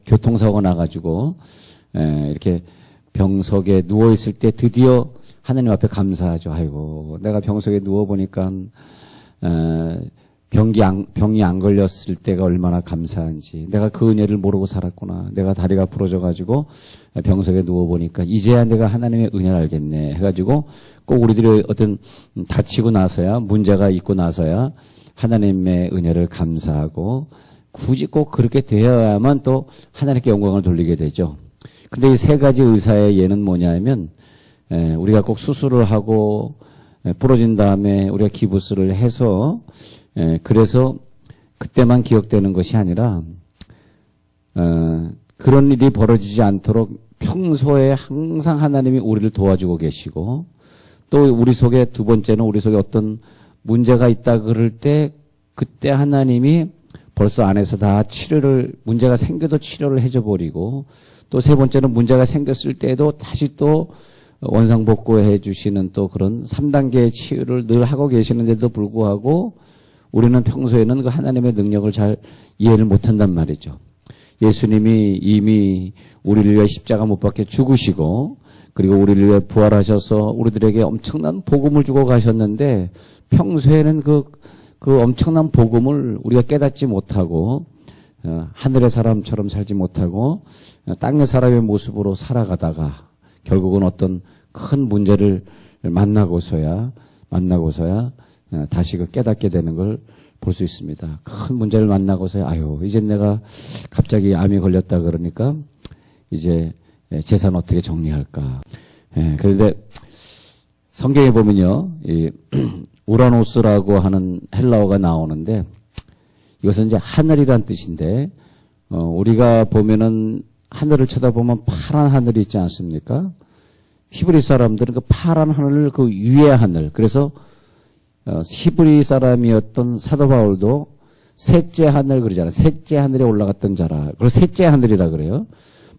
교통사고가 나가지고 이렇게 병석에 누워있을 때 드디어 하나님 앞에 감사하죠. 아이고, 내가 병석에 누워보니까 병이 안 걸렸을 때가 얼마나 감사한지, 내가 그 은혜를 모르고 살았구나. 내가 다리가 부러져가지고 병석에 누워보니까 이제야 내가 하나님의 은혜를 알겠네 해가지고, 꼭 우리들이 어떤 다치고 나서야, 문제가 있고 나서야 하나님의 은혜를 감사하고, 굳이 꼭 그렇게 되어야만 또 하나님께 영광을 돌리게 되죠. 근데 이 세 가지 의사의 예는 뭐냐면, 우리가 꼭 수술을 하고 부러진 다음에 우리가 기부스를 해서 그래서 그때만 기억되는 것이 아니라 그런 일이 벌어지지 않도록 평소에 항상 하나님이 우리를 도와주고 계시고, 또 우리 속에 두 번째는 우리 속에 어떤 문제가 있다 그럴 때 그때 하나님이 벌써 안에서 다 문제가 생겨도 치료를 해줘 버리고, 또 세 번째는 문제가 생겼을 때도 다시 또 원상복구해 주시는 또 그런 3단계의 치유를 늘 하고 계시는데도 불구하고 우리는 평소에는 그 하나님의 능력을 잘 이해를 못한단 말이죠. 예수님이 이미 우리를 위해 십자가 못 박혀 죽으시고, 그리고 우리를 위해 부활하셔서 우리들에게 엄청난 복음을 주고 가셨는데, 평소에는 그 엄청난 복음을 우리가 깨닫지 못하고 하늘의 사람처럼 살지 못하고 땅의 사람의 모습으로 살아가다가 결국은 어떤 큰 문제를 만나고서야 다시 깨닫게 되는 걸 볼 수 있습니다. 큰 문제를 만나고서야 이제 내가 갑자기 암이 걸렸다 그러니까 이제 재산 어떻게 정리할까. 그런데 성경에 보면요, 이 우라노스라고 하는 헬라어가 나오는데, 이것은 이제 하늘이란 뜻인데, 우리가 보면은 하늘을 쳐다보면 파란 하늘이 있지 않습니까? 히브리 사람들은 그 파란 하늘을 그 위의 하늘, 그래서 히브리 사람이었던 사도 바울도 셋째 하늘 그러잖아요. 셋째 하늘에 올라갔던 자라. 그래서 셋째 하늘이라 그래요.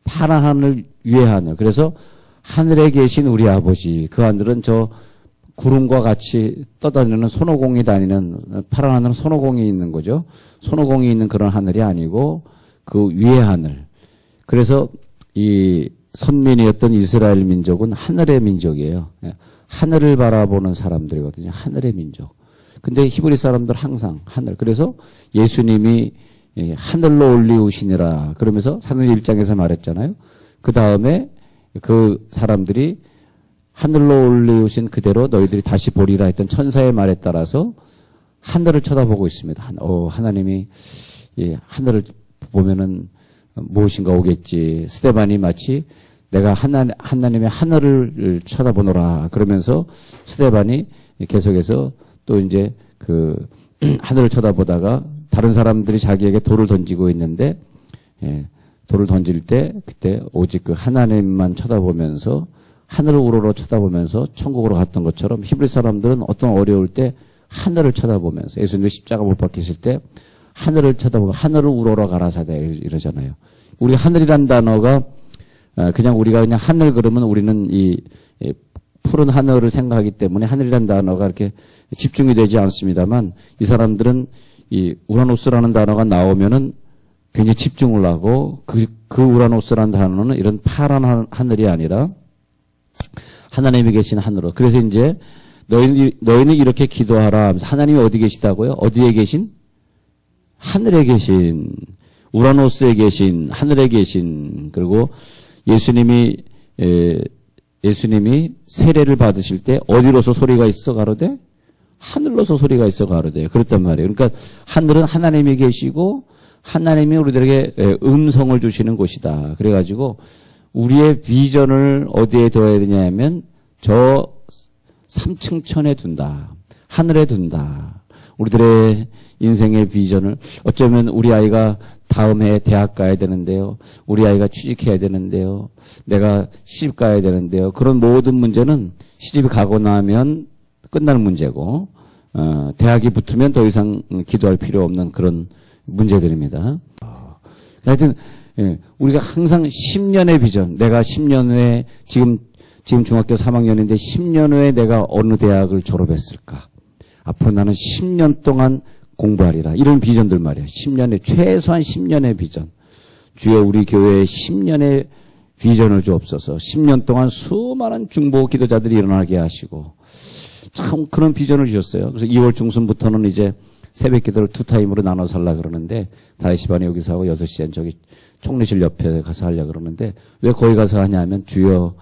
파란 하늘 위의 하늘. 그래서 하늘에 계신 우리 아버지, 그 하늘은 저 구름과 같이 떠다니는 손오공이 다니는, 파란 하늘은 손오공이 있는 거죠. 손오공이 있는 그런 하늘이 아니고 그 위의 하늘. 그래서 이 선민이었던 이스라엘 민족은 하늘의 민족이에요. 하늘을 바라보는 사람들이거든요. 하늘의 민족. 근데 히브리 사람들 항상 하늘. 그래서 예수님이 하늘로 올리우시니라 그러면서 사도행전 1장에서 말했잖아요. 그 다음에 그 사람들이 하늘로 올리우신 그대로 너희들이 다시 보리라 했던 천사의 말에 따라서 하늘을 쳐다보고 있습니다. 하나님이 하늘을 보면은 무엇인가 오겠지. 스데반이 마치 내가 하나님의 하늘을 쳐다보노라 그러면서 스데반이 계속해서 또 이제 그 하늘을 쳐다보다가 다른 사람들이 자기에게 돌을 던지고 있는데, 돌을 던질 때 그때 오직 그 하나님만 쳐다보면서 하늘을 우러러 쳐다보면서 천국으로 갔던 것처럼, 히브리 사람들은 어떤 어려울 때 하늘을 쳐다보면서, 예수님이 십자가 못 박히실 때 하늘을 쳐다보고 하늘을 우러러 가라사대 이러잖아요. 우리 하늘이란 단어가 그냥 우리가 그냥 하늘 그러면 우리는 이 푸른 하늘을 생각하기 때문에 하늘이란 단어가 이렇게 집중이 되지 않습니다만, 이 사람들은 이 우라노스라는 단어가 나오면은 굉장히 집중을 하고, 그 우라노스라는 단어는 이런 파란 하늘이 아니라 하나님이 계신 하늘로. 그래서 이제 너희는 이렇게 기도하라 하면서, 하나님이 어디 계시다고요? 어디에 계신? 하늘에 계신, 우라노스에 계신, 하늘에 계신. 그리고 예수님이 세례를 받으실 때 어디로서 소리가 있어 가로되? 하늘로서 소리가 있어 가로되. 그랬단 말이에요. 그러니까 하늘은 하나님이 계시고 하나님이 우리들에게 음성을 주시는 곳이다. 그래가지고 우리의 비전을 어디에 둬야 되냐면 저 3층 천에 둔다. 하늘에 둔다. 우리들의 인생의 비전을, 어쩌면 우리 아이가 다음 해에 대학 가야 되는데요. 우리 아이가 취직해야 되는데요. 내가 시집 가야 되는데요. 그런 모든 문제는 시집이 가고 나면 끝나는 문제고, 대학이 붙으면 더 이상 기도할 필요 없는 그런 문제들입니다. 하여튼, 우리가 항상 10년의 비전, 내가 10년 후에, 지금 중학교 3학년인데 10년 후에 내가 어느 대학을 졸업했을까? 앞으로 나는 10년 동안 공부하리라. 이런 비전들 말이에요. 10년의, 최소한 10년의 비전. 주여 우리 교회에 10년의 비전을 주옵소서. 10년 동안 수많은 중보 기도자들이 일어나게 하시고 참 그런 비전을 주셨어요. 그래서 2월 중순부터는 이제 새벽 기도를 2타임으로 나눠서 하려고 그러는데 5시 반에 여기서 하고 6시엔 저기 총리실 옆에 가서 하려고 그러는데 왜 거기 가서 하냐면 주여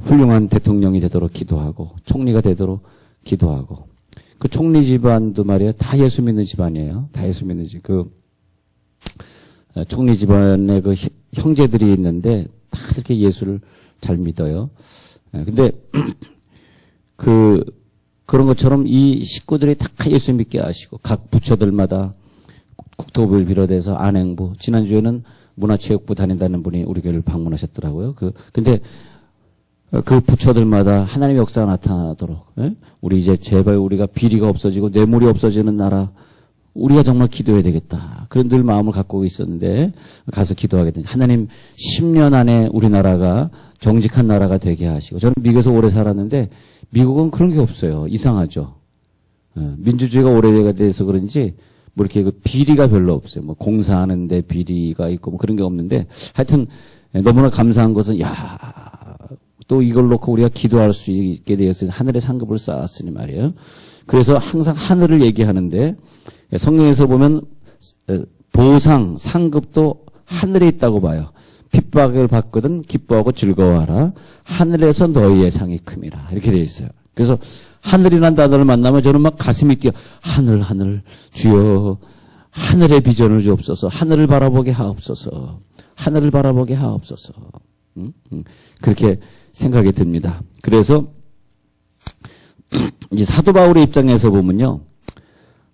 훌륭한 대통령이 되도록 기도하고 총리가 되도록 기도하고 그 총리 집안도 말이에요. 다 예수 믿는 집안이에요. 다 예수 믿는 집. 총리 집안에 그 형제들이 있는데 다 이렇게 예수를 잘 믿어요. 근데 그런 것처럼 이 식구들이 다 예수 믿게 하시고 각 부처들마다 국토부를 비롯해서 안행부 지난주에는 문화체육부 다닌다는 분이 우리 교회를 방문하셨더라고요. 근데 그 부처들마다 하나님의 역사가 나타나도록 우리 이제 제발 우리가 비리가 없어지고 뇌물이 없어지는 나라 우리가 정말 기도해야 되겠다. 그런 늘 마음을 갖고 있었는데 가서 기도하게 된 하나님 10년 안에 우리나라가 정직한 나라가 되게 하시고 저는 미국에서 오래 살았는데 미국은 그런 게 없어요. 이상하죠. 민주주의가 오래돼서 그런지 뭐 이렇게 그 비리가 별로 없어요. 뭐 공사하는데 비리가 있고 뭐 그런 게 없는데 하여튼 너무나 감사한 것은 또 이걸 놓고 우리가 기도할 수 있게 되었으니 하늘의 상급을 쌓았으니 말이에요. 그래서 항상 하늘을 얘기하는데 성경에서 보면 보상, 상급도 하늘에 있다고 봐요. 핍박을 받거든 기뻐하고 즐거워하라. 하늘에서 너희의 상이 큼이라. 이렇게 되어 있어요. 그래서 하늘이라는 단어를 만나면 저는 막 가슴이 뛰어. 하늘 주여 하늘의 비전을 주옵소서. 하늘을 바라보게 하옵소서. 하늘을 바라보게 하옵소서. 그렇게 생각이 듭니다. 그래서 이제 사도 바울의 입장에서 보면요.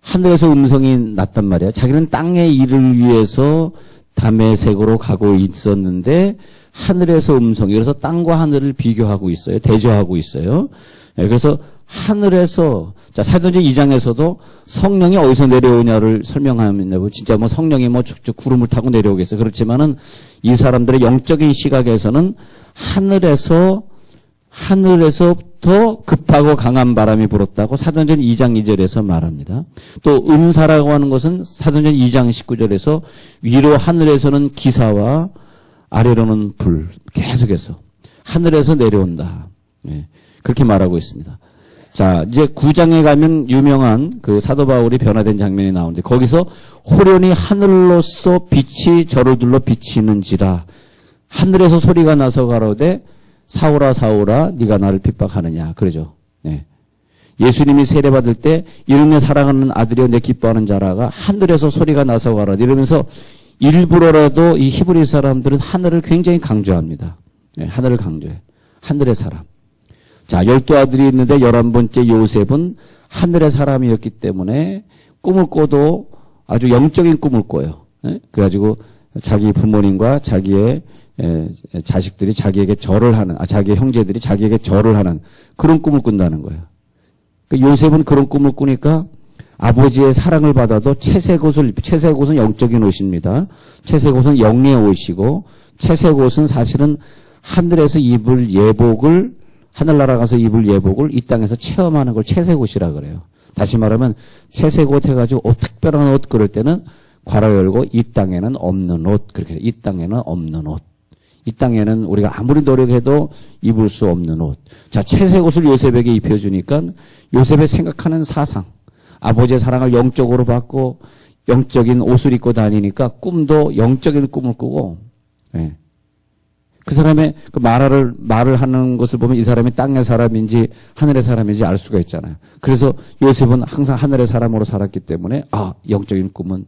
하늘에서 음성이 났단 말이에요. 자기는 땅의 일을 위해서 다메섹으로 가고 있었는데 하늘에서 음성이 그래서 땅과 하늘을 비교하고 있어요. 대조하고 있어요. 그래서 하늘에서 사도행전 2장에서도 성령이 어디서 내려오냐를 설명하면 진짜 뭐 성령이 뭐 쭉쭉 구름을 타고 내려오겠어요. 그렇지만은 이 사람들의 영적인 시각에서는 하늘에서부터 급하고 강한 바람이 불었다고 사도행전 2장 2절에서 말합니다. 또 은사라고 하는 것은 사도행전 2장 19절에서 위로 하늘에서는 기사와 아래로는 불 계속해서 하늘에서 내려온다. 그렇게 말하고 있습니다. 자, 이제 9장에 가면 유명한 그 사도 바울이 변화된 장면이 나오는데 거기서 호련히 하늘로서 빛이 저를 둘러 비치는지라 하늘에서 소리가 나서 가로되 사울아 사울아 네가 나를 핍박하느냐 그러죠. 네. 예수님이 세례받을 때 이는 내 사랑하는 아들이여 내 기뻐하는 자라가 하늘에서 소리가 나서 가로되 이러면서 일부러라도 이 히브리 사람들은 하늘을 굉장히 강조합니다. 네, 하늘을 강조해. 하늘의 사람. 자, 12아들이 있는데 11번째 요셉은 하늘의 사람이었기 때문에 꿈을 꿔도 아주 영적인 꿈을 꿔요. 네? 그래가지고 자기 부모님과 자기의 자식들이 자기에게 절을 하는, 자기의 형제들이 자기에게 절을 하는 그런 꿈을 꾼다는 거예요. 그러니까 요셉은 그런 꿈을 꾸니까 아버지의 사랑을 받아도 채색옷은 영적인 옷입니다. 채색옷은 영의 옷이고 채색옷은 사실은 하늘에서 입을 예복을 하늘나라 가서 입을 예복을 이 땅에서 체험하는 걸 채색옷이라 그래요. 다시 말하면 채색옷 해가지고 특별한 옷 그럴 때는 괄호 열고 이 땅에는 없는 옷 그렇게 이 땅에는 없는 옷. 이 땅에는 우리가 아무리 노력해도 입을 수 없는 옷. 자, 채색옷을 요셉에게 입혀주니까 요셉의 생각하는 사상, 아버지의 사랑을 영적으로 받고 영적인 옷을 입고 다니니까 꿈도 영적인 꿈을 꾸고, 예. 그 사람의 그 말을 하는 것을 보면 이 사람이 땅의 사람인지 하늘의 사람인지 알 수가 있잖아요. 그래서 요셉은 항상 하늘의 사람으로 살았기 때문에 영적인 꿈은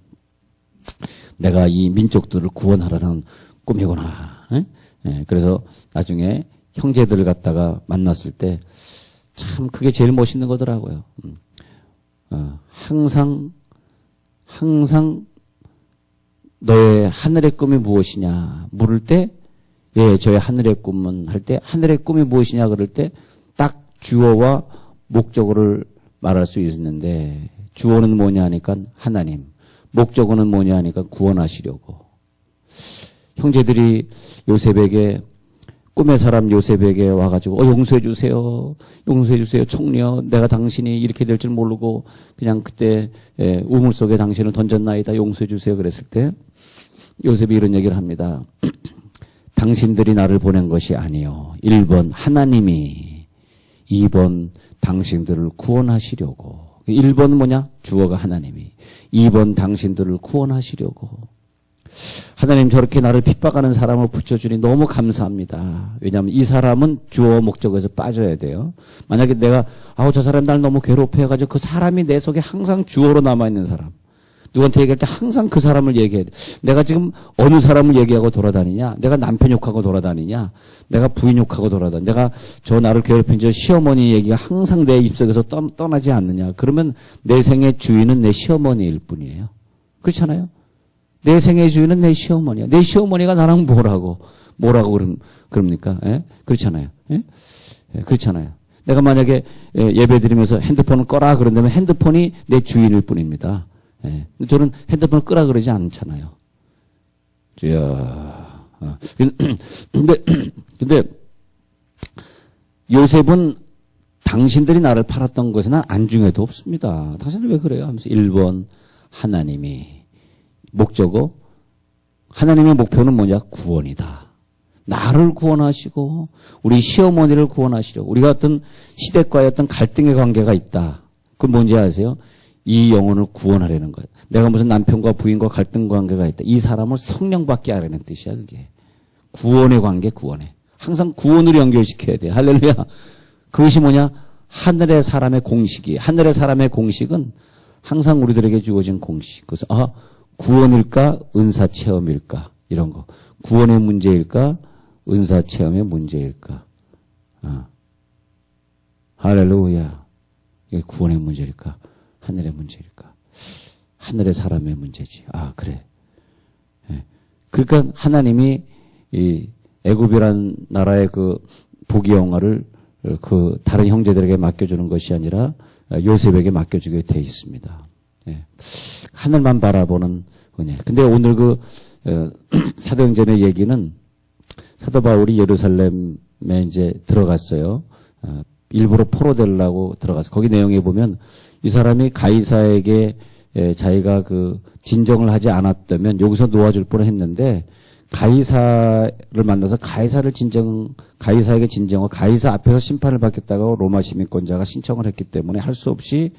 내가 이 민족들을 구원하라는 꿈이구나. 예? 그래서 나중에 형제들을 갖다가 만났을 때 참 그게 제일 멋있는 거더라고요. 항상 너의 하늘의 꿈이 무엇이냐 물을 때 저의 하늘의 꿈은 할 때 하늘의 꿈이 무엇이냐 그럴 때 딱 주어와 목적어를 말할 수 있는데 주어는 뭐냐 하니까 하나님, 목적어는 뭐냐 하니까 구원하시려고. 형제들이 요셉에게 꿈의 사람 요셉에게 와가지고 용서해 주세요. 총리여. 내가 당신이 이렇게 될 줄 모르고 그냥 그때 우물 속에 당신을 던졌나이다. 용서해 주세요. 그랬을 때 요셉이 이런 얘기를 합니다. 당신들이 나를 보낸 것이 아니요. 1번 하나님이, 2번 당신들을 구원하시려고. 1번 뭐냐? 주어가 하나님이. 2번 당신들을 구원하시려고. 하나님 저렇게 나를 핍박하는 사람을 붙여주니 너무 감사합니다. 왜냐하면 이 사람은 주어 목적에서 빠져야 돼요. 만약에 내가 저 사람 날 너무 괴롭혀가지고 그 사람이 내 속에 항상 주어로 남아있는 사람. 누구한테 얘기할 때 항상 그 사람을 얘기해야 돼. 내가 지금 어느 사람을 얘기하고 돌아다니냐? 내가 남편 욕하고 돌아다니냐? 내가 부인 욕하고 돌아다니냐? 내가 저 나를 괴롭힌 저 시어머니 얘기가 항상 내 입속에서 떠나지 않느냐? 그러면 내 생의 주인은 내 시어머니일 뿐이에요. 그렇잖아요? 내 생의 주인은 내 시어머니야. 내 시어머니가 나랑 뭐라고 그럽니까? 예? 그렇잖아요. 예? 예, 그렇잖아요. 내가 만약에 예배 드리면서 핸드폰을 꺼라 그런다면 핸드폰이 내 주인일 뿐입니다. 예. 저는 핸드폰을 끄라 그러지 않잖아요. 근데 요셉은 당신들이 나를 팔았던 것에 난 안중에도 없습니다. 당신들 왜 그래요? 하면서 1번 하나님이 목적어, 하나님의 목표는 뭐냐? 구원이다. 나를 구원하시고 우리 시어머니를 구원하시려고. 우리가 어떤 시댁과의 어떤 갈등의 관계가 있다. 그건 뭔지 아세요? 이 영혼을 구원하려는 거예요. 내가 무슨 남편과 부인과 갈등 관계가 있다. 이 사람을 성령받게 하려는 뜻이야, 그게. 구원의 관계, 구원에. 항상 구원으로 연결시켜야 돼. 할렐루야. 그것이 뭐냐? 하늘의 사람의 공식이. 하늘의 사람의 공식은 항상 우리들에게 주어진 공식. 그래서 구원일까? 은사 체험일까? 이런 거. 구원의 문제일까? 은사 체험의 문제일까? 할렐루야. 이게 구원의 문제일까? 하늘의 문제일까? 하늘의 사람의 문제지. 그래. 예. 그러니까 하나님이 이 애굽이란 나라의 그 부귀영화를 그 다른 형제들에게 맡겨주는 것이 아니라 요셉에게 맡겨주게 돼 있습니다. 예. 하늘만 바라보는 은혜. 근데 오늘 그 사도행전의 얘기는 사도 바울이 예루살렘에 이제 들어갔어요. 일부러 포로되려고 들어가서 거기 내용에 보면 이 사람이 가이사에게 자기가 그 진정을 하지 않았다면 여기서 놓아줄 뻔했는데 가이사를 만나서 가이사에게 진정하고 가이사 앞에서 심판을 받겠다고 로마 시민권자가 신청을 했기 때문에 할 수 없이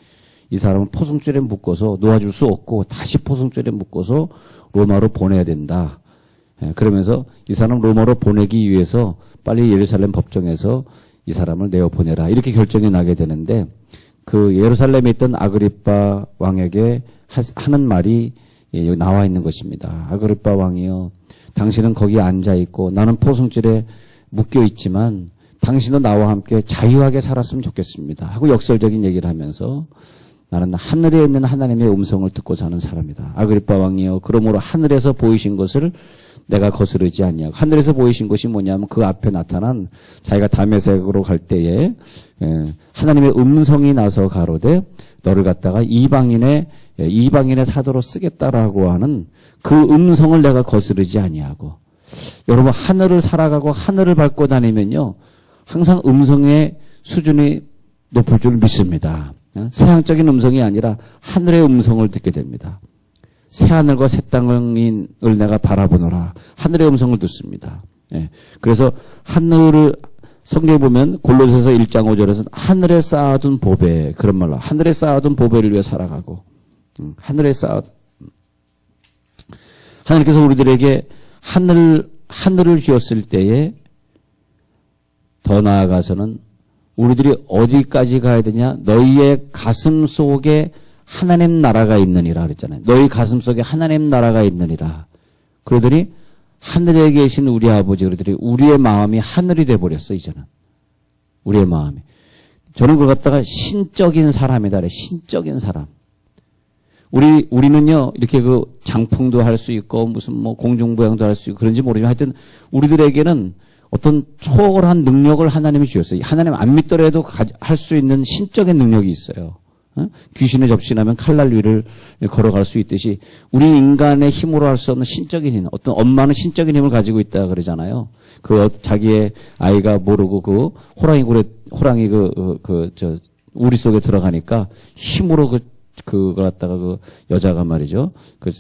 이 사람을 포승줄에 묶어서 놓아줄 수 없고 다시 포승줄에 묶어서 로마로 보내야 된다. 그러면서 이 사람 로마로 보내기 위해서 빨리 예루살렘 법정에서 이 사람을 내어보내라. 이렇게 결정이 나게 되는데 그 예루살렘에 있던 아그리빠 왕에게 하는 말이 여기 나와 있는 것입니다. 아그리빠 왕이요. 당신은 거기 앉아 있고 나는 포승줄에 묶여 있지만 당신도 나와 함께 자유하게 살았으면 좋겠습니다. 하고 역설적인 얘기를 하면서 나는 하늘에 있는 하나님의 음성을 듣고 사는 사람이다. 아그리빠 왕이요. 그러므로 하늘에서 보이신 것을 내가 거스르지 않냐고. 하늘에서 보이신 것이 뭐냐면 그 앞에 나타난 자기가 다메섹으로 갈 때에 하나님의 음성이 나서 가로되 너를 갖다가 이방인의 사도로 쓰겠다라고 하는 그 음성을 내가 거스르지 아니하고. 여러분 하늘을 살아가고 하늘을 밟고 다니면요 항상 음성의 수준이 높을 줄 믿습니다. 세상적인 음성이 아니라 하늘의 음성을 듣게 됩니다. 새하늘과 새 땅을 내가 바라보노라. 하늘의 음성을 듣습니다. 예. 그래서 하늘을 성경에 보면 골로새서 1장 5절에서는 하늘에 쌓아둔 보배 그런 말로 하늘에 쌓아둔 보배를 위해 살아가고 하늘에 쌓아둔 하나님께서 우리들에게 하늘을 주었을 때에 더 나아가서는 우리들이 어디까지 가야 되냐? 너희의 가슴 속에 하나님 나라가 있느니라 그랬잖아요. 너희 가슴 속에 하나님 나라가 있느니라. 그러더니 하늘에 계신 우리 아버지 그러더니 우리의 마음이 하늘이 돼버렸어 이제는. 우리의 마음이. 저는 그걸 갖다가 신적인 사람이다 그래. 신적인 사람. 우리는요 이렇게 그 장풍도 할 수 있고 무슨 뭐 공중부양도 할 수 있고 그런지 모르지만 하여튼 우리들에게는 어떤 초월한 능력을 하나님이 주셨어요. 하나님 안 믿더라도 할 수 있는 신적인 능력이 있어요. 귀신에 접신하면 칼날 위를 걸어갈 수 있듯이 우리 인간의 힘으로 할 수 없는 신적인 힘. 어떤 엄마는 신적인 힘을 가지고 있다 그러잖아요. 자기의 아이가 모르고 호랑이 우리 속에 들어가니까 힘으로 그걸 갖다가 그 여자가 말이죠. 그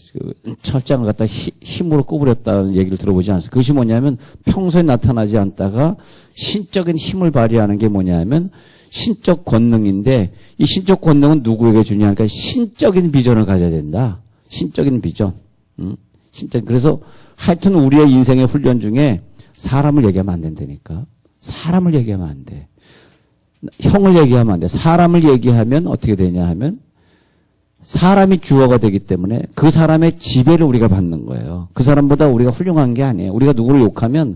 철장을 갖다 힘으로 구부렸다는 얘기를 들어보지 않았어요. 그것이 뭐냐면 평소에 나타나지 않다가 신적인 힘을 발휘하는 게 뭐냐면 신적 권능인데 이 신적 권능은 누구에게 주냐 하니까 신적인 비전을 가져야 된다. 신적인 비전. 그래서 하여튼 우리의 인생의 훈련 중에 사람을 얘기하면 안 된다니까. 사람을 얘기하면 안 돼. 형을 얘기하면 안 돼. 사람을 얘기하면 어떻게 되냐 하면 사람이 주어가 되기 때문에 그 사람의 지배를 우리가 받는 거예요. 그 사람보다 우리가 훌륭한 게 아니에요. 우리가 누구를 욕하면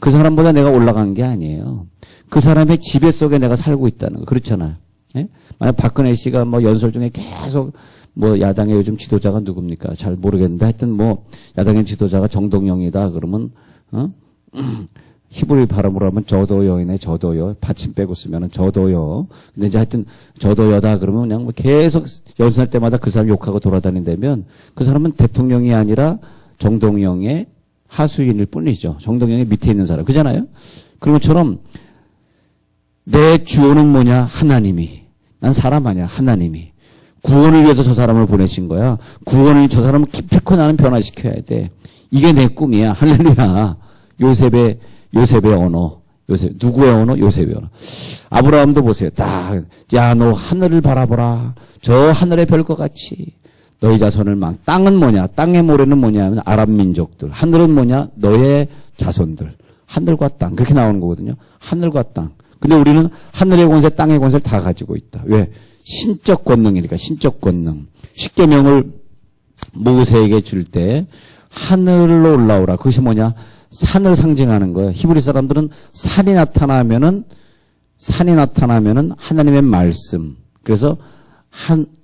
그 사람보다 내가 올라간 게 아니에요. 그 사람의 지배 속에 내가 살고 있다는 거. 그렇잖아요. 예? 만약 박근혜 씨가 뭐 연설 중에 계속 뭐 야당의 요즘 지도자가 누굽니까? 잘 모르겠는데 하여튼 뭐 야당의 지도자가 정동영이다 그러면 히브리 발음으로 하면 저도여이네, 저도여. 받침 빼고 쓰면은 저도여. 근데 이제 하여튼 저도여다 그러면 그냥 뭐 계속 연설할 때마다 그 사람 욕하고 돌아다닌다면 그 사람은 대통령이 아니라 정동영의 하수인일 뿐이죠. 정동영의 밑에 있는 사람. 그잖아요? 그런 것처럼 내 주어는 뭐냐? 하나님이. 난 사람 아니야. 하나님이. 구원을 위해서 저 사람을 보내신 거야. 구원을 저 사람을 기필코 나는 변화시켜야 돼. 이게 내 꿈이야. 할렐루야. 요셉의 언어. 누구의 언어? 요셉의 언어. 아브라함도 보세요. 야, 너 하늘을 바라보라. 저 하늘의 별것 같이. 너희 자손을 땅은 뭐냐? 땅의 모래는 뭐냐 하면 아랍 민족들. 하늘은 뭐냐? 너의 자손들. 하늘과 땅. 그렇게 나오는 거거든요. 하늘과 땅. 근데 우리는 하늘의 권세, 땅의 권세를 다 가지고 있다. 왜? 신적 권능이니까, 신적 권능. 십계명을 모세에게 줄 때 하늘로 올라오라. 그것이 뭐냐? 산을 상징하는 거예요. 히브리 사람들은 산이 나타나면은 하나님의 말씀. 그래서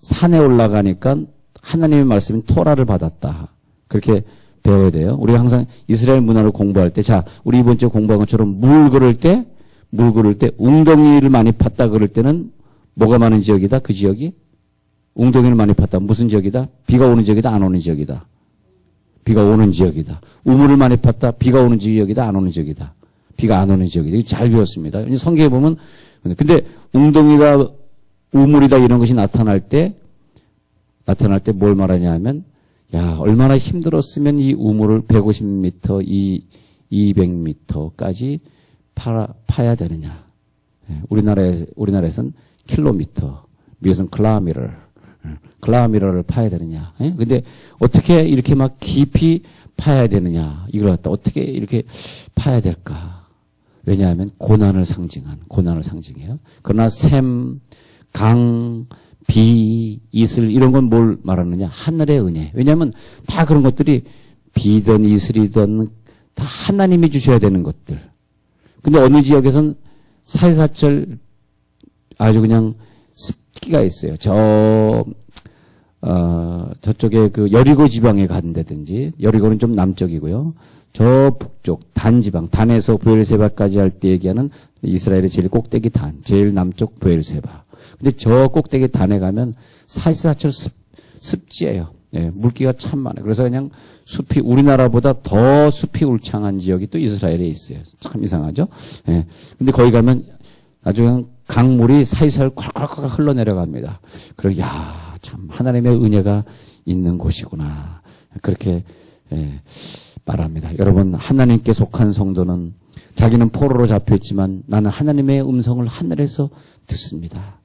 산에 올라가니까 하나님의 말씀인 토라를 받았다. 그렇게 배워야 돼요. 우리가 항상 이스라엘 문화를 공부할 때, 자, 우리 이번 주에 공부한 것처럼 물 그럴 때 웅덩이를 많이 팠다 그럴 때는 뭐가 많은 지역이다? 그 지역이? 웅덩이를 많이 팠다. 무슨 지역이다? 비가 오는 지역이다? 안 오는 지역이다? 비가 오는 지역이다. 우물을 많이 팠다. 비가 오는 지역이다? 안 오는 지역이다? 비가 안 오는 지역이다. 잘 배웠습니다. 성경에 보면 근데 웅덩이가 우물이다 이런 것이 나타날 때 뭘 말하냐 하면 야, 얼마나 힘들었으면 이 우물을 150m, 200m까지 파야 되느냐. 우리나라에서는 킬로미터, 미국에서는 클라미러를 파야 되느냐. 근데 어떻게 이렇게 막 깊이 파야 되느냐. 이걸 갖다 어떻게 이렇게 파야 될까. 왜냐하면 고난을 상징해요. 그러나 샘, 강, 비, 이슬 이런 건 뭘 말하느냐. 하늘의 은혜. 왜냐하면 다 그런 것들이 비든 이슬이든 다 하나님이 주셔야 되는 것들. 근데 어느 지역에선 사시사철 아주 그냥 습기가 있어요. 저쪽에 그 여리고 지방에 간다든지, 여리고는 좀 남쪽이고요. 저 북쪽, 단지방, 단에서 브엘세바까지 할 때 얘기하는 이스라엘의 제일 꼭대기 단, 제일 남쪽 브엘세바. 근데 저 꼭대기 단에 가면 사시사철 습지예요. 예, 물기가 참 많아요. 그래서 그냥 숲이 우리나라보다 더 숲이 울창한 지역이 또 이스라엘에 있어요. 참 이상하죠? 예. 근데 거기 가면 아주 그냥 강물이 사이사이 콸콸콸 흘러내려갑니다. 그리고 참 하나님의 은혜가 있는 곳이구나. 그렇게 말합니다. 여러분, 하나님께 속한 성도는 자기는 포로로 잡혀있지만 나는 하나님의 음성을 하늘에서 듣습니다.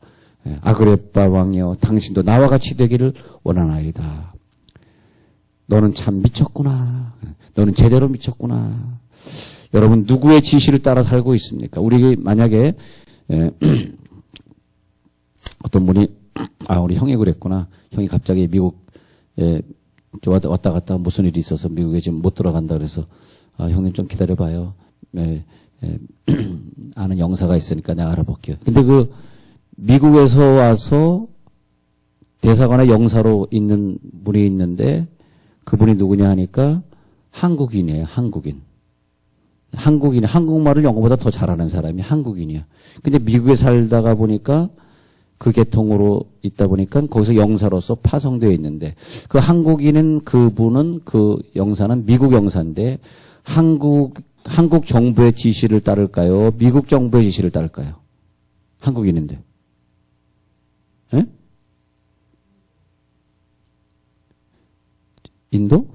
아그레빠 왕이여, 당신도 나와 같이 되기를 원하나이다. 너는 참 미쳤구나. 너는 제대로 미쳤구나. 여러분, 누구의 지시를 따라 살고 있습니까? 우리 만약에 어떤 분이 우리 형이 그랬구나. 형이 갑자기 미국에 왔다 갔다 무슨 일이 있어서 미국에 지금 못 들어간다 그래서 형님 좀 기다려봐요. 아는 영사가 있으니까 내가 알아볼게요. 근데 그 미국에서 와서 대사관의 영사로 있는 분이 있는데 그분이 누구냐 하니까 한국인이에요. 한국말을 영어보다 더 잘하는 사람이 한국인이야. 근데 미국에 살다가 보니까 그 계통으로 있다 보니까 거기서 영사로서 파송되어 있는데 그 한국인은 그분은 그 영사는 미국 영사인데 한국 정부의 지시를 따를까요? 미국 정부의 지시를 따를까요? 한국인인데. 예? 인도?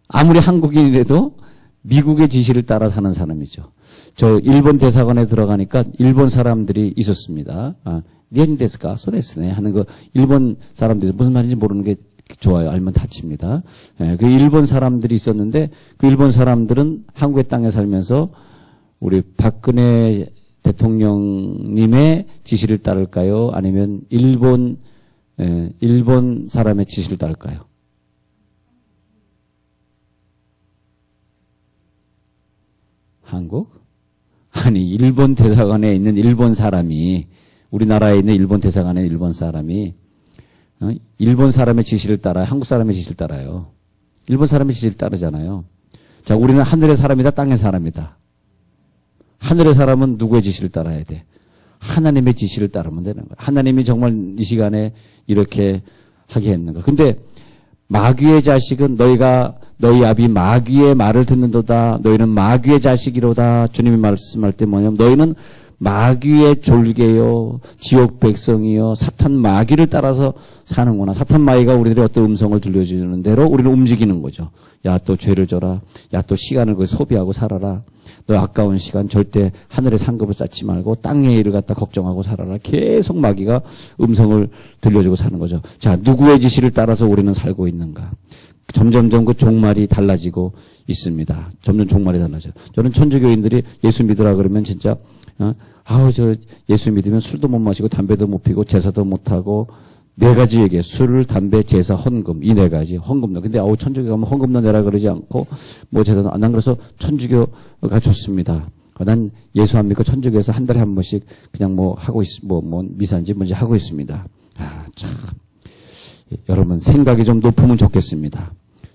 아무리 한국인이라도 미국의 지시를 따라 사는 사람이죠. 저 일본 대사관에 들어가니까 일본 사람들이 있었습니다. 니엔 데스까? 소데스네 하는 거 일본 사람들이 무슨 말인지 모르는 게 좋아요. 알면 다칩니다. 예, 그 일본 사람들이 있었는데 그 일본 사람들은 한국의 땅에 살면서 우리 박근혜 대통령님의 지시를 따를까요? 아니면 일본 사람의 지시를 따를까요? 한국? 아니, 일본 대사관에 있는 일본 사람이, 우리나라에 있는 일본 대사관에 있는 일본 사람이, 일본 사람의 지시를 따라요? 한국 사람의 지시를 따라요? 일본 사람의 지시를 따르잖아요. 자, 우리는 하늘의 사람이다, 땅의 사람이다. 하늘의 사람은 누구의 지시를 따라야 돼? 하나님의 지시를 따르면 되는 거야. 하나님이 정말 이 시간에 이렇게 하게 했는가. 근데 마귀의 자식은 너희 아비 마귀의 말을 듣는도다. 너희는 마귀의 자식이로다. 주님이 말씀할 때 뭐냐면 너희는 마귀의 졸개요, 지옥 백성이요, 사탄 마귀를 따라서 사는구나. 사탄 마귀가 우리들의 어떤 음성을 들려주는 대로 우리는 움직이는 거죠. 야, 또 죄를 져라. 야, 또 시간을 소비하고 살아라. 너 아까운 시간 절대 하늘의 상급을 쌓지 말고 땅의 일을 갖다 걱정하고 살아라. 계속 마귀가 음성을 들려주고 사는 거죠. 자, 누구의 지시를 따라서 우리는 살고 있는가? 점점점 그 종말이 달라지고 있습니다. 점점 종말이 달라져요. 저는 천주교인들이 예수 믿으라 그러면 진짜 저 예수 믿으면 술도 못 마시고 담배도 못 피고 제사도 못 하고 네 가지 얘기해. 술, 담배, 제사, 헌금. 이 네 가지. 헌금도. 근데 천주교 가면 헌금도 내라 그러지 않고 뭐 제사도 난 그래서 천주교가 좋습니다. 난 예수 안 믿고 천주교에서 한 달에 한 번씩 그냥 뭐 하고 미사인지 뭔지 하고 있습니다. 참. 여러분 생각이 좀 높으면 좋겠습니다.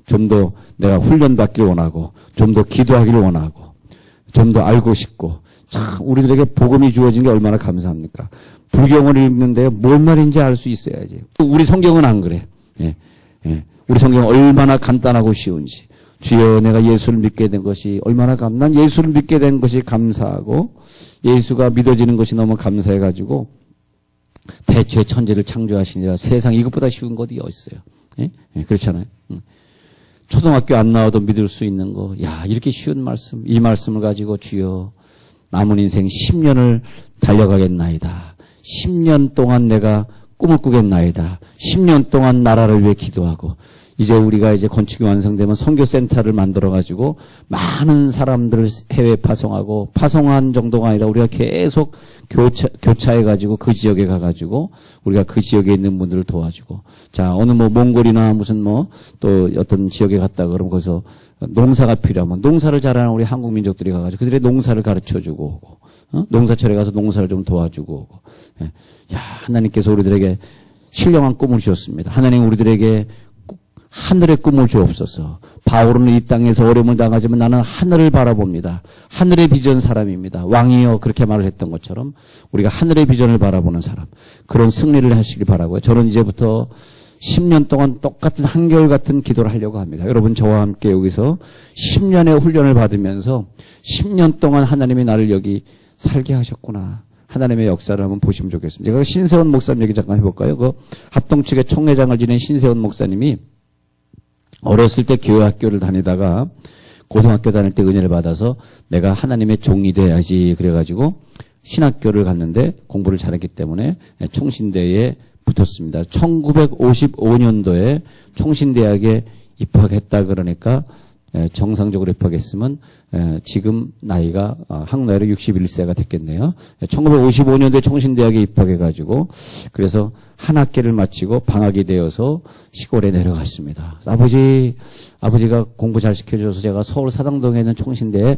좀 더 내가 훈련받기를 원하고 좀 더 기도하기를 원하고 좀 더 알고 싶고 참 우리들에게 복음이 주어진 게 얼마나 감사합니까? 불경을 읽는데 뭔 말인지 알 수 있어야지. 우리 성경은 안 그래. 우리 성경은 얼마나 간단하고 쉬운지. 주여 내가 예수를 믿게 된 것이 얼마나 난 예수를 믿게 된 것이 감사하고 예수가 믿어지는 것이 너무 감사해가지고 대체 천지를 창조하시니라 세상 이것보다 쉬운 것이 어디 있어요? 그렇잖아요. 초등학교 안 나와도 믿을 수 있는 거. 야, 이렇게 쉬운 말씀. 이 말씀을 가지고 주여 남은 인생 10년을 달려가겠나이다. 10년 동안 내가 꿈을 꾸겠나이다. 10년 동안 나라를 위해 기도하고 이제 우리가 이제 건축이 완성되면 선교센터를 만들어가지고 많은 사람들을 해외에 파송한 정도가 아니라 우리가 계속 교차해가지고 그 지역에 가가지고 우리가 그 지역에 있는 분들을 도와주고 자, 어느 몽골이나 무슨 또 어떤 지역에 갔다 그러면 거기서 농사가 필요하면 농사를 잘하는 우리 한국 민족들이 가가지고 그들의 농사를 가르쳐주고 오고, 농사철에 가서 농사를 좀 도와주고 오고. 야, 하나님께서 우리들에게 신령한 꿈을 주셨습니다. 하나님 우리들에게 하늘의 꿈을 주옵소서. 바울은 이 땅에서 어려움을 당하지만 나는 하늘을 바라봅니다. 하늘의 비전 사람입니다. 왕이여 그렇게 말을 했던 것처럼 우리가 하늘의 비전을 바라보는 사람. 그런 승리를 하시길 바라고요. 저는 이제부터 10년 동안 똑같은 한결같은 기도를 하려고 합니다. 여러분 저와 함께 여기서 10년의 훈련을 받으면서 10년 동안 하나님이 나를 여기 살게 하셨구나. 하나님의 역사를 한번 보시면 좋겠습니다. 제가 신세원 목사님 얘기 잠깐 해볼까요? 그 합동 측의 총회장을 지낸 신세원 목사님이 어렸을 때 교회 학교를 다니다가 고등학교 다닐 때 은혜를 받아서 내가 하나님의 종이 돼야지 그래가지고 신학교를 갔는데 공부를 잘했기 때문에 총신대에 붙었습니다. 1955년도에 총신대학에 입학했다 그러니까 정상적으로 입학했으면 지금 나이가 한국 나이로 61세가 됐겠네요. 1955년도에 총신대학에 입학해가지고 그래서 한 학기를 마치고 방학이 되어서 시골에 내려갔습니다. 아버지가 공부 잘 시켜줘서 제가 서울 사당동에 있는 총신대에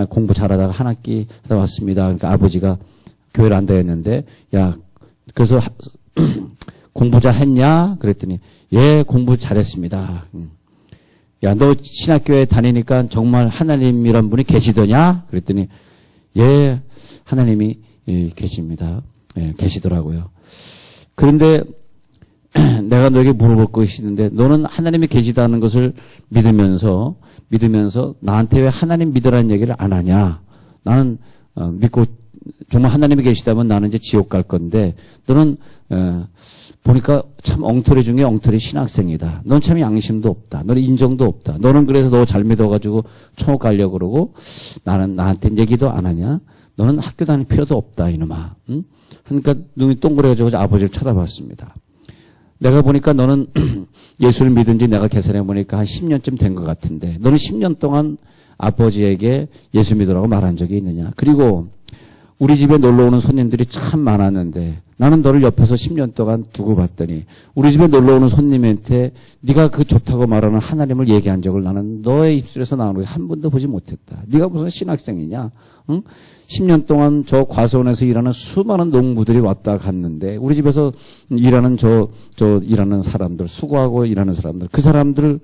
공부 잘하다가 한 학기 하다 왔습니다. 그러니까 아버지가 교회를 안 다녔는데 야 그래서 공부 잘 했냐? 그랬더니 예 공부 잘했습니다. 야, 너 신학교에 다니니까 정말 하나님이란 분이 계시더냐? 그랬더니, 예, 하나님이 계십니다. 예, 계시더라고요. 그런데 내가 너에게 물어볼 것이 있는데, 너는 하나님이 계시다는 것을 믿으면서 나한테 왜 하나님 믿으라는 얘기를 안 하냐? 나는 믿고 정말 하나님이 계시다면 나는 이제 지옥 갈 건데 너는 보니까 참 엉터리 중에 엉터리 신학생이다. 넌 참 양심도 없다. 너는 인정도 없다. 너는 그래서 너 잘 믿어가지고 천국 가려고 그러고 나는 나한테는 얘기도 안 하냐? 너는 학교 다닐 필요도 없다 이놈아. 응? 그러니까 눈이 동그래가지고 아버지를 쳐다봤습니다. 내가 보니까 너는 예수를 믿은 지 내가 계산해 보니까 한 10년쯤 된 것 같은데 너는 10년 동안 아버지에게 예수 믿으라고 말한 적이 있느냐? 그리고 우리 집에 놀러 오는 손님들이 참 많았는데 나는 너를 옆에서 10년 동안 두고 봤더니 우리 집에 놀러 오는 손님한테 네가 그 좋다고 말하는 하나님을 얘기한 적을 나는 너의 입술에서 나오는 것을 한 번도 보지 못했다. 네가 무슨 신학생이냐? 응? 10년 동안 저 과수원에서 일하는 수많은 농부들이 왔다 갔는데 우리 집에서 일하는 저 일하는 사람들, 수고하고 일하는 사람들, 그 사람들을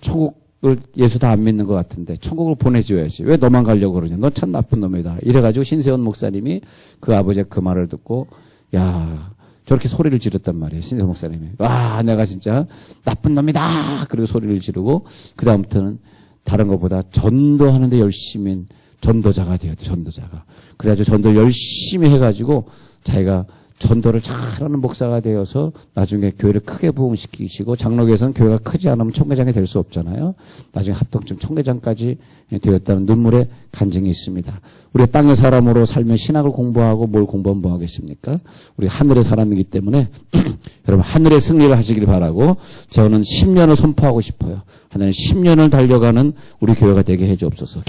천국을 예수 다 안 믿는 것 같은데 천국을 보내줘야지. 왜 너만 가려고 그러냐? 넌 참 나쁜 놈이다. 이래가지고 신세원 목사님이 그 아버지의 그 말을 듣고 야 저렇게 소리를 지렀단 말이에요. 신세원 목사님이. 와 내가 진짜 나쁜 놈이다. 그리고 소리를 지르고 그 다음부터는 다른 것보다 전도하는데 열심인 전도자가 되었대. 전도자가. 그래가지고 전도 열심히 해가지고 자기가 전도를 잘하는 목사가 되어서 나중에 교회를 크게 부흥시키시고 장로교에서는 교회가 크지 않으면 총회장이 될 수 없잖아요. 나중에 합동청 총회장까지 되었다는 눈물의 간증이 있습니다. 우리가 땅의 사람으로 살면 신학을 공부하고 뭘 공부하면 뭐 하겠습니까? 우리 하늘의 사람이기 때문에 여러분 하늘의 승리를 하시길 바라고 저는 10년을 선포하고 싶어요. 하나님 10년을 달려가는 우리 교회가 되게 해 주옵소서.